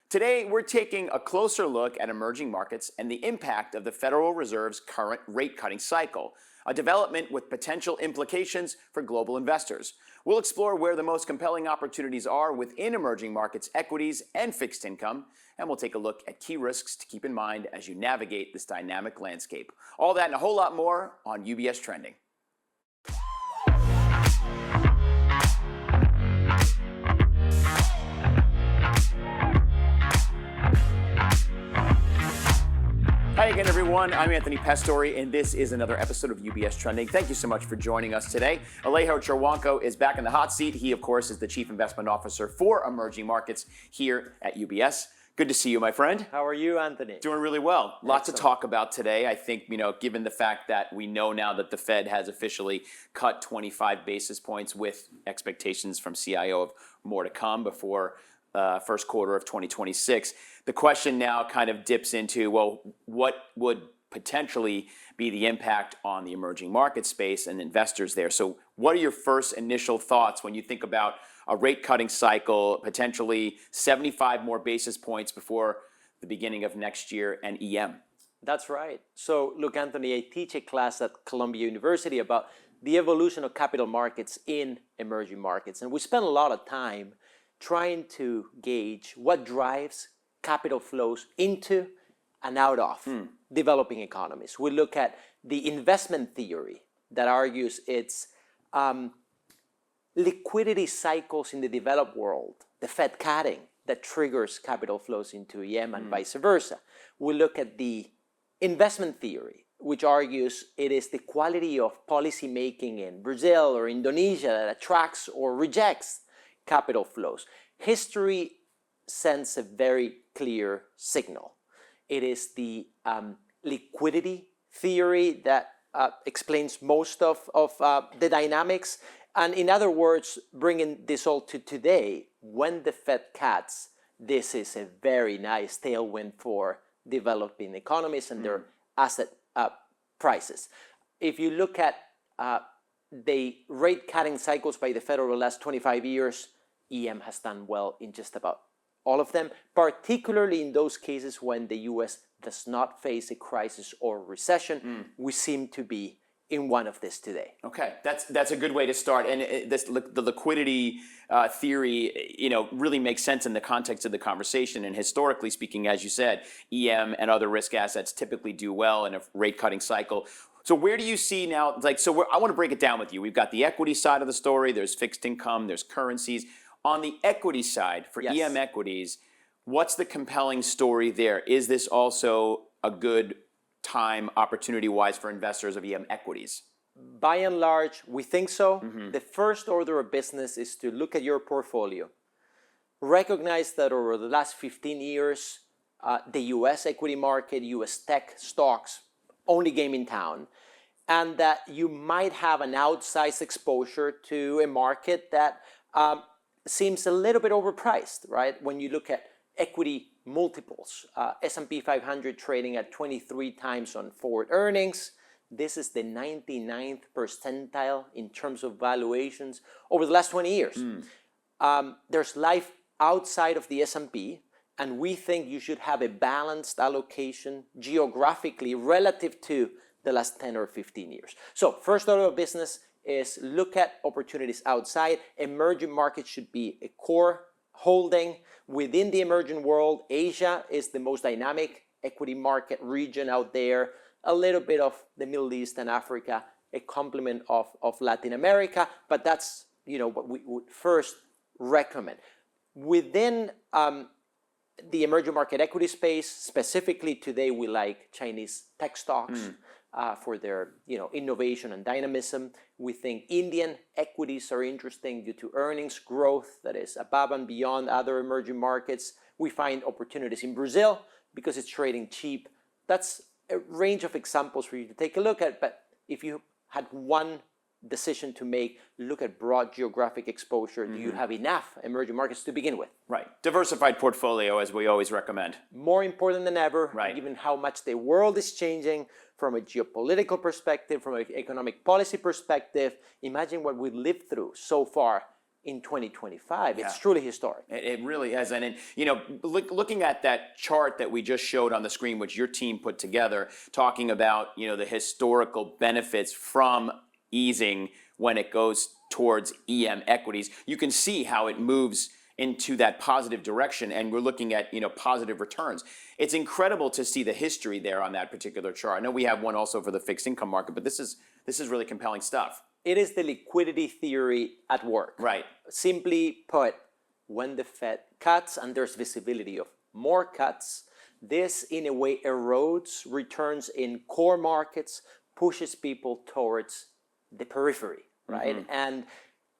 Today, we're taking a closer look at emerging markets and the impact of the Federal Reserve's current rate-cutting cycle, a development with potential implications for global investors. We'll explore where the most compelling opportunities are within emerging markets, equities, and fixed income, and we'll take a look at key risks to keep in mind as you navigate this dynamic landscape. All that and a whole lot more on UBS Trending. Hi again, everyone. I'm Anthony Pastore, and this is another episode of UBS Trending. Thank you so much for joining us today. Alejo Cherwanko is back in the hot seat. He, of course, is the Chief Investment Officer for Emerging Markets here at UBS. Good to see you, my friend. How are you, Anthony? Doing really well. Lots to talk about today. I think, given the fact that we know now that the Fed has officially cut 25 basis points with expectations from CIO of more to come before first quarter of 2026. The question now kind of dips into, well, what would potentially be the impact on the emerging market space and investors there? So what are your first initial thoughts when you think about a rate cutting cycle, potentially 75 more basis points before the beginning of next year and EM? That's right. So look, Anthony, I teach a class at Columbia University about the evolution of capital markets in emerging markets. And we spend a lot of time trying to gauge what drives capital flows into and out of developing economies. We look at the investment theory that argues it's liquidity cycles in the developed world, the Fed cutting that triggers capital flows into EM and vice versa. We look at the investment theory, which argues it is the quality of policy making in Brazil or Indonesia that attracts or rejects capital flows. History sends a very clear signal. It is the liquidity theory that explains most of the dynamics. And in other words, bringing this all to today, when the Fed cuts, this is a very nice tailwind for developing economies and their asset prices. If you look at the rate cutting cycles by the Fed over the last 25 years, EM has done well in just about all of them, particularly in those cases when the US does not face a crisis or recession. We seem to be in one of this today. Okay, that's a good way to start. And the liquidity theory, really makes sense in the context of the conversation. And historically speaking, as you said, EM and other risk assets typically do well in a rate cutting cycle. So where do you see now, I want to break it down with you. We've got the equity side of the story, there's fixed income, there's currencies. On the equity side, for EM equities, what's the compelling story there? Is this also a good time, opportunity-wise, for investors of EM equities? By and large, we think so. The first order of business is to look at your portfolio. Recognize that over the last 15 years, the US equity market, US tech stocks, only game in town. And that you might have an outsized exposure to a market that seems a little bit overpriced, right? When you look at equity multiples, S&P 500 trading at 23 times on forward earnings. This is the 99th percentile in terms of valuations over the last 20 years. There's life outside of the S&P, and we think you should have a balanced allocation geographically relative to the last 10 or 15 years. So first order of business is look at opportunities outside. Emerging markets should be a core holding. Within the emerging world, Asia is the most dynamic equity market region out there. A little bit of the Middle East and Africa, a complement of Latin America, but that's what we would first recommend. Within the emerging market equity space, specifically today, we like Chinese tech stocks. For their innovation and dynamism. We think Indian equities are interesting due to earnings growth that is above and beyond other emerging markets. We find opportunities in Brazil because it's trading cheap. That's a range of examples for you to take a look at. But if you had one decision to make, look at broad geographic exposure. Do you have enough emerging markets to begin with? Right. Diversified portfolio, as we always recommend. More important than ever, right, given how much the world is changing from a geopolitical perspective, from an economic policy perspective. Imagine what we've lived through so far in 2025. Yeah. It's truly historic. It really is. And, looking at that chart that we just showed on the screen, which your team put together, talking about, the historical benefits from easing when it goes towards EM equities, you can see how it moves into that positive direction, and we're looking at positive returns. It's incredible to see the history there on that particular chart. I know we have one also for the fixed income market, but this is really compelling stuff. It is the liquidity theory at work. Right. Simply put, when the Fed cuts and there's visibility of more cuts, this in a way erodes returns in core markets, pushes people towards the periphery, right? Mm-hmm. And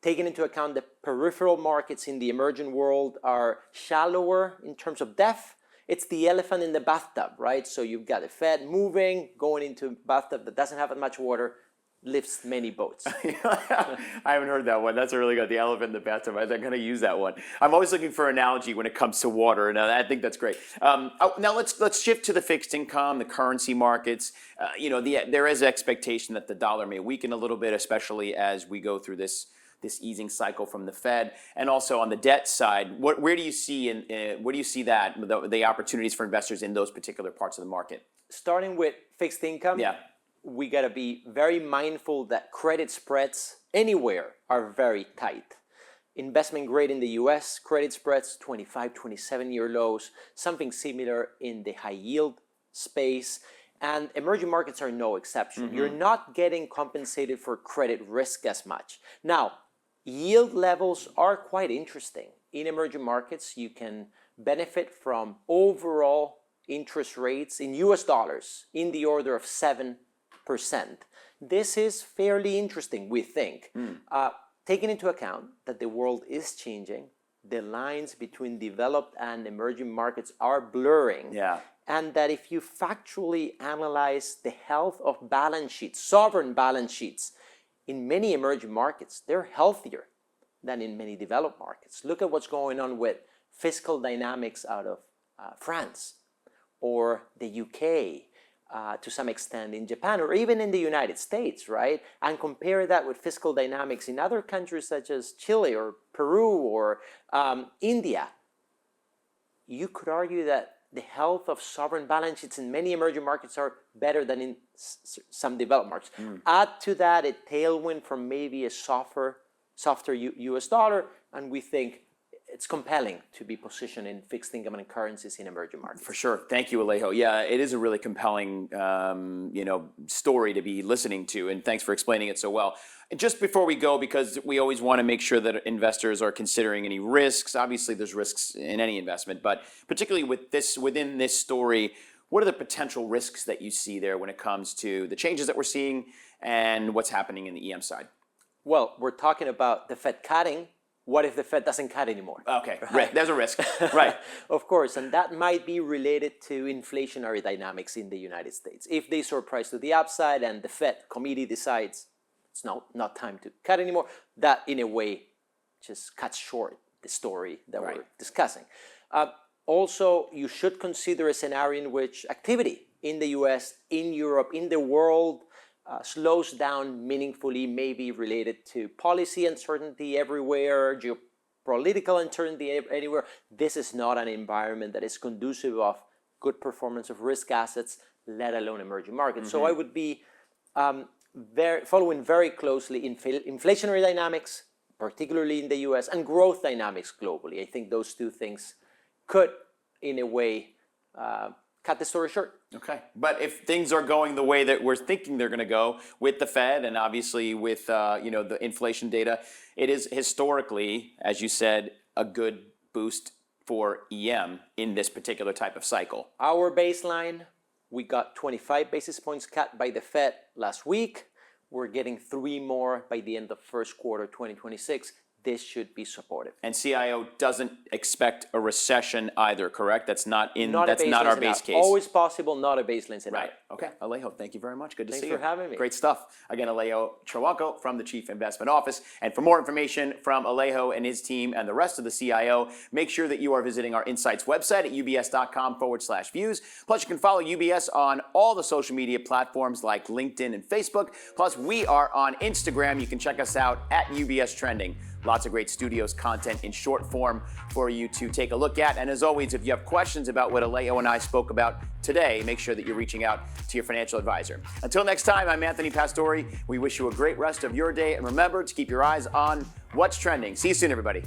taking into account the peripheral markets in the emerging world are shallower in terms of depth. It's the elephant in the bathtub, right? So you've got the Fed moving, going into a bathtub that doesn't have that much water, lifts many boats. I haven't heard that one. That's a really good. The elephant in the bathtub. I'm going to use that one. I'm always looking for an analogy when it comes to water, and I think that's great. Now let's shift to the fixed income, the currency markets. There is expectation that the dollar may weaken a little bit, especially as we go through this easing cycle from the Fed, and also on the debt side. Where do you see the opportunities for investors in those particular parts of the market? Starting with fixed income. Yeah. We got to be very mindful that credit spreads anywhere are very tight. Investment grade in the US, credit spreads 25, 27-year lows, something similar in the high yield space, and emerging markets are no exception. Mm-hmm. You're not getting compensated for credit risk as much. Now, yield levels are quite interesting. In emerging markets, you can benefit from overall interest rates in US dollars in the order of 7%. This is fairly interesting, we think. Taking into account that the world is changing, the lines between developed and emerging markets are blurring, and that if you factually analyze the health of balance sheets, sovereign balance sheets, in many emerging markets, they're healthier than in many developed markets. Look at what's going on with fiscal dynamics out of France or the UK, to some extent in Japan, or even in the United States, right? And compare that with fiscal dynamics in other countries such as Chile or Peru or India. You could argue that the health of sovereign balance sheets in many emerging markets are better than in some developed markets. Add to that a tailwind from maybe a softer US dollar, and we think it's compelling to be positioned in fixed income and currencies in emerging markets. For sure. Thank you, Alejo. Yeah, it is a really compelling, story to be listening to, and thanks for explaining it so well. And just before we go, because we always want to make sure that investors are considering any risks. Obviously, there's risks in any investment, but particularly within this story, what are the potential risks that you see there when it comes to the changes that we're seeing and what's happening in the EM side? Well, we're talking about the Fed cutting. What if the Fed doesn't cut anymore? Okay, right. There's a risk, right? Of course, and that might be related to inflationary dynamics in the United States. If they surprise to the upside and the Fed committee decides it's not time to cut anymore, that in a way just cuts short the story that we're discussing. Also, you should consider a scenario in which activity in the US, in Europe, in the world slows down meaningfully, maybe related to policy uncertainty everywhere, geopolitical uncertainty anywhere. This is not an environment that is conducive of good performance of risk assets, let alone emerging markets. Mm-hmm. So I would be following very closely inflationary dynamics, particularly in the US, and growth dynamics globally. I think those two things could, in a way, cut the story short. Okay, but if things are going the way that we're thinking they're going to go with the Fed and obviously with the inflation data, it is historically, as you said, a good boost for EM in this particular type of cycle. Our baseline, we got 25 basis points cut by the Fed last week. We're getting 3 more by the end of first quarter 2026. This should be supportive. And CIO doesn't expect a recession either, correct? That's not our base case. Always possible, not a baseline scenario. Right. Okay. Alejo, thank you very much. Good to see you. Thanks for having me. Great stuff. Again, Alejo Trawanko from the Chief Investment Office. And for more information from Alejo and his team and the rest of the CIO, make sure that you are visiting our Insights website at ubs.com/views. Plus, you can follow UBS on all the social media platforms like LinkedIn and Facebook. Plus, we are on Instagram. You can check us out at UBS Trending. Lots of great studios content in short form for you to take a look at. And as always, if you have questions about what Alejo and I spoke about today, make sure that you're reaching out to your financial advisor. Until next time, I'm Anthony Pastore. We wish you a great rest of your day, and remember to keep your eyes on what's trending. See you soon, everybody.